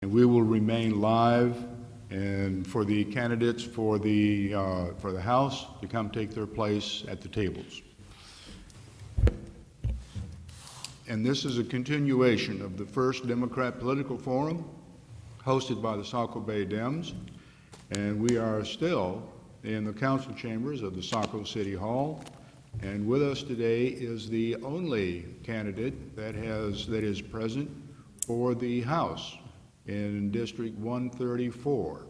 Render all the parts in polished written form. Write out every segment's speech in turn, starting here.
and we will remain live and for the candidates for the House to come take their place at the tables. And this is a continuation of the first Democrat Political Forum hosted by the Saco Bay Dems, and we are still in the council chambers of the Saco City Hall, and with us today is the only candidate that is present for the House in District 134,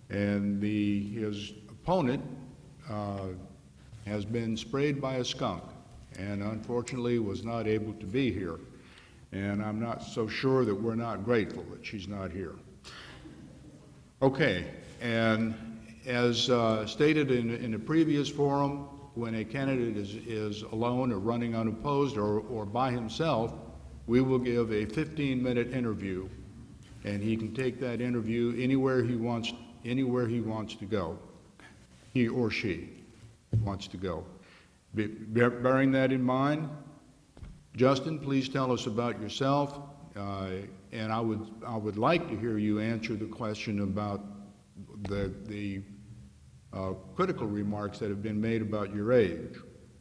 and his opponent has been sprayed by a skunk and unfortunately was not able to be here, and I'm not so sure that we're not grateful that she's not here. Okay, and as stated in a previous forum, when a candidate is alone or running unopposed or by himself, we will give a 15-minute interview, and he can take that interview anywhere he wants to go, he or she wants to go. Bearing that in mind, Justin, please tell us about yourself, and I would like to hear you answer the question about the critical remarks that have been made about your age.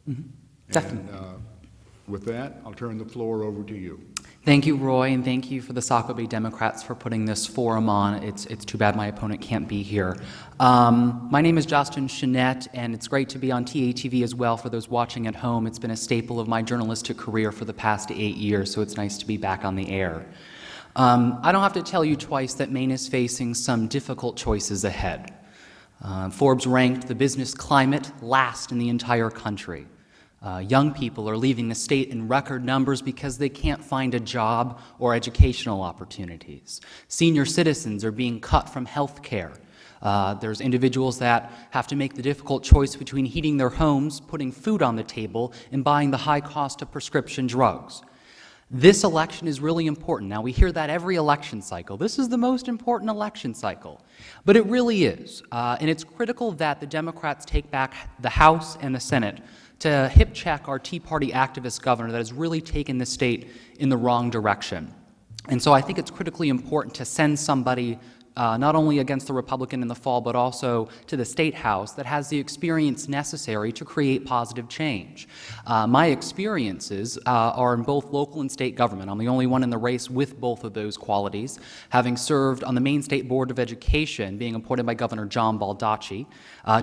Mm-hmm. Definitely. And with that, I'll turn the floor over to you. Thank you, Roy, and thank you for the Saco Bay Democrats for putting this forum on. It's too bad my opponent can't be here. My name is Justin Chenette, and it's great to be on TATV as well for those watching at home. It's been a staple of my journalistic career for the past 8 years, so it's nice to be back on the air. I don't have to tell you twice that Maine is facing some difficult choices ahead. Forbes ranked the business climate last in the entire country. Young people are leaving the state in record numbers because they can't find a job or educational opportunities. Senior citizens are being cut from health care. There's individuals that have to make the difficult choice between heating their homes, putting food on the table, and buying the high cost of prescription drugs. This election is really important. Now, we hear that every election cycle. This is the most important election cycle. But it really is. And it's critical that the Democrats take back the House and the Senate to hip-check our Tea Party activist governor that has really taken the state in the wrong direction. And so I think it's critically important to send somebody not only against the Republican in the fall, but also to the State House that has the experience necessary to create positive change. My experiences are in both local and state government. I'm the only one in the race with both of those qualities, having served on the Maine State Board of Education, being appointed by Governor John Baldacci,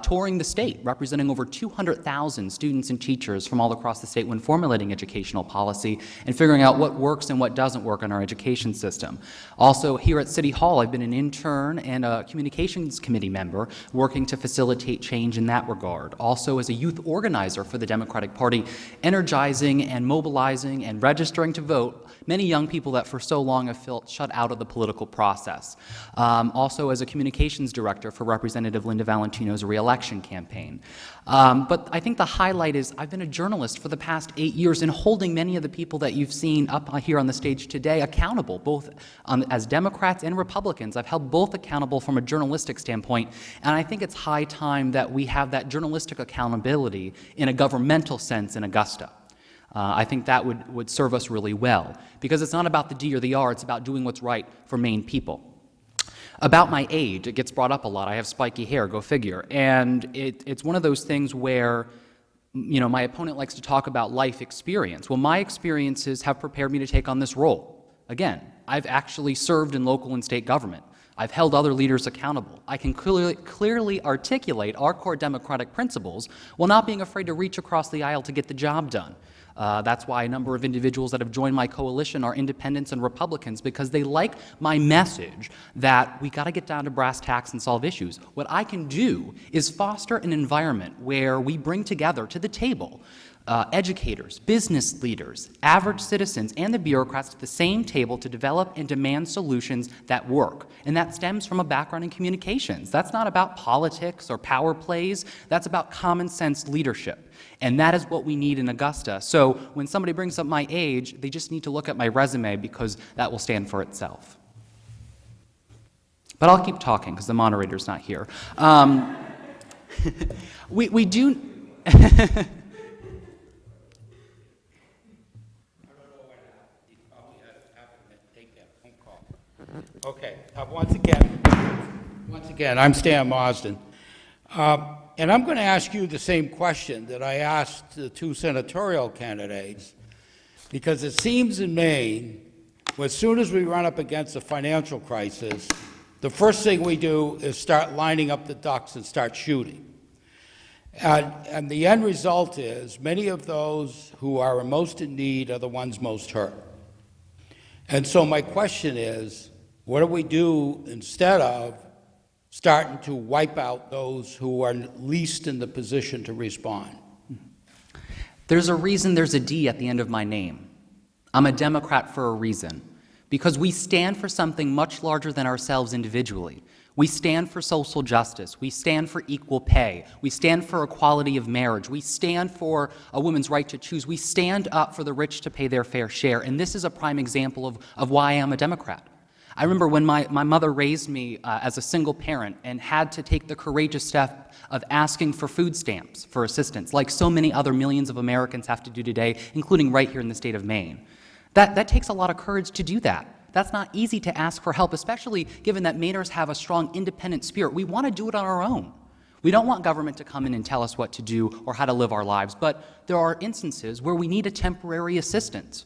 touring the state, representing over 200,000 students and teachers from all across the state when formulating educational policy and figuring out what works and what doesn't work in our education system. Also, here at City Hall, I've been an intern and a communications committee member working to facilitate change in that regard. Also, as a youth organizer for the Democratic Party, energizing and mobilizing and registering to vote many young people that for so long have felt shut out of the political process. Also, as a communications director for Representative Linda Valentino's re-election campaign. But I think the highlight is I've been a journalist for the past 8 years and holding many of the people that you've seen up here on the stage today accountable, both as Democrats and Republicans. I've held both accountable from a journalistic standpoint, and I think it's high time that we have that journalistic accountability in a governmental sense in Augusta. I think that would serve us really well, because it's not about the D or the R, it's about doing what's right for Maine people. About my age, it gets brought up a lot. I have spiky hair, go figure. And it's one of those things where, you know, my opponent likes to talk about life experience. Well, my experiences have prepared me to take on this role. Again, I've actually served in local and state government. I've held other leaders accountable. I can clearly articulate our core democratic principles while not being afraid to reach across the aisle to get the job done. That's why a number of individuals that have joined my coalition are independents and Republicans, because they like my message that we got to get down to brass tacks and solve issues. What I can do is foster an environment where we bring together to the table educators, business leaders, average citizens, and the bureaucrats to the same table to develop and demand solutions that work. And that stems from a background in communications. That's not about politics or power plays. That's about common sense leadership. And that is what we need in Augusta. So when somebody brings up my age, they just need to look at my resume, because that will stand for itself. But I'll keep talking because the moderator's not here. We do... Okay. Once again, I'm Stan Marsden. And I'm going to ask you the same question that I asked the two senatorial candidates, because it seems in Maine, as soon as we run up against a financial crisis, the first thing we do is start lining up the ducks and start shooting. And the end result is many of those who are most in need are the ones most hurt. And so my question is, what do we do instead of starting to wipe out those who are least in the position to respond? There's a reason there's a D at the end of my name. I'm a Democrat for a reason, because we stand for something much larger than ourselves individually. We stand for social justice. We stand for equal pay. We stand for equality of marriage. We stand for a woman's right to choose. We stand up for the rich to pay their fair share. And this is a prime example of why I'm a Democrat. I remember when my mother raised me as a single parent and had to take the courageous step of asking for food stamps for assistance, like so many other millions of Americans have to do today, including right here in the state of Maine. That takes a lot of courage to do that. That's not easy to ask for help, especially given that Mainers have a strong independent spirit. We want to do it on our own. We don't want government to come in and tell us what to do or how to live our lives, but there are instances where we need a temporary assistance.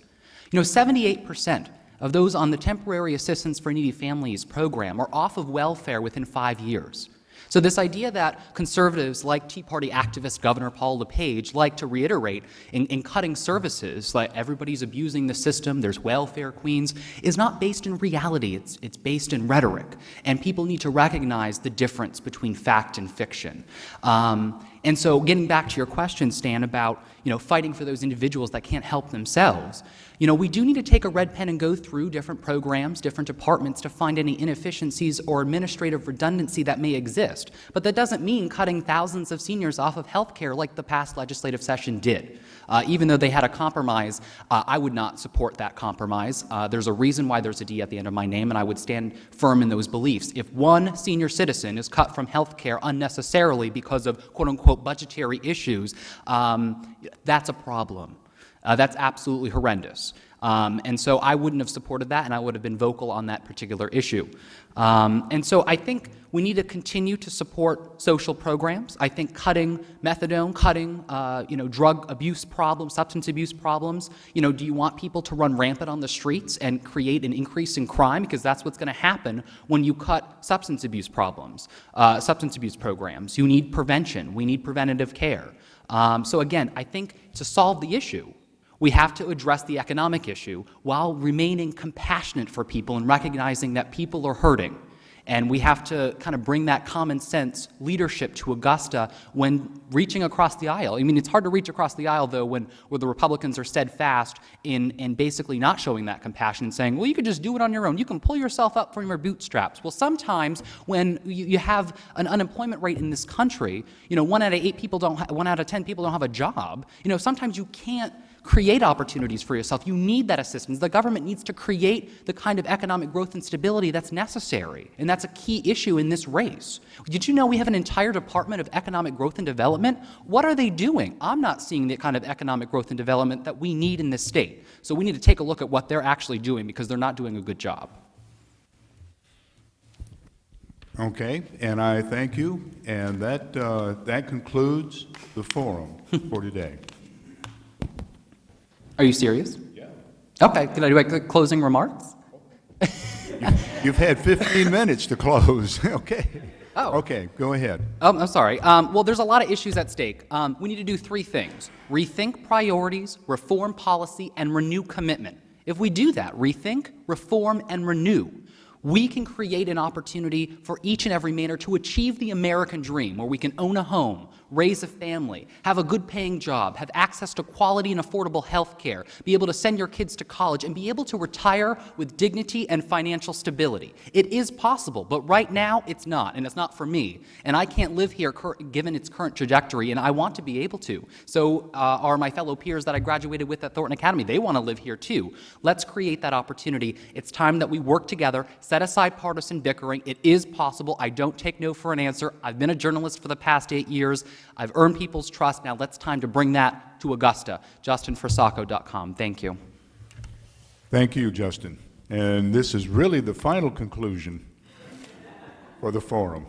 78% of those on the Temporary Assistance for Needy Families program are off of welfare within 5 years. So this idea that conservatives like Tea Party activist Governor Paul LePage like to reiterate in cutting services, like everybody's abusing the system, there's welfare queens, is not based in reality. It's based in rhetoric. And people need to recognize the difference between fact and fiction. And so getting back to your question, Stan, about fighting for those individuals that can't help themselves, we do need to take a red pen and go through different programs, different departments to find any inefficiencies or administrative redundancy that may exist. But that doesn't mean cutting thousands of seniors off of health care like the past legislative session did. Even though they had a compromise, I would not support that compromise. There's a reason why there's a D at the end of my name, and I would stand firm in those beliefs. If one senior citizen is cut from health care unnecessarily because of quote-unquote budgetary issues, that's a problem. That's absolutely horrendous. And so I wouldn't have supported that, and I would have been vocal on that particular issue. And so I think we need to continue to support social programs. I think cutting methadone, cutting drug abuse problems, substance abuse problems. Do you want people to run rampant on the streets and create an increase in crime? Because that's what's going to happen when you cut substance abuse programs. You need prevention. We need preventative care. So again, I think to solve the issue, we have to address the economic issue while remaining compassionate for people and recognizing that people are hurting. And we have to kind of bring that common sense leadership to Augusta when reaching across the aisle. I mean, it's hard to reach across the aisle, though, where the Republicans are steadfast in basically not showing that compassion and saying, well, you could just do it on your own. You can pull yourself up from your bootstraps. Well, sometimes when you have an unemployment rate in this country, 1 out of 10 people don't have a job. Sometimes you can't create opportunities for yourself. You need that assistance. The government needs to create the kind of economic growth and stability that's necessary, and that's a key issue in this race. Did you know we have an entire Department of Economic Growth and Development? What are they doing? I'm not seeing the kind of economic growth and development that we need in this state. So we need to take a look at what they're actually doing, because they're not doing a good job. Okay, and I thank you, and that concludes the forum for today. Are you serious? Yeah. Okay, can I do closing remarks? You've had 15 minutes to close. Okay. Oh. Okay, go ahead. Oh, I'm sorry. Well, there's a lot of issues at stake. We need to do 3 things: rethink priorities, reform policy, and renew commitment. If we do that, rethink, reform, and renew, we can create an opportunity for each and every Mainer to achieve the American dream, where we can own a home, raise a family, have a good paying job, have access to quality and affordable health care, be able to send your kids to college, and be able to retire with dignity and financial stability. It is possible, but right now it's not, and it's not for me. And I can't live here given its current trajectory, and I want to be able to. So are my fellow peers that I graduated with at Thornton Academy. They want to live here too. Let's create that opportunity. It's time that we work together, set aside partisan bickering. It is possible. I don't take no for an answer. I've been a journalist for the past 8 years. I've earned people's trust. Now it's time to bring that to Augusta. Justin for Saco.com. Thank you. Thank you, Justin. And this is really the final conclusion for the forum.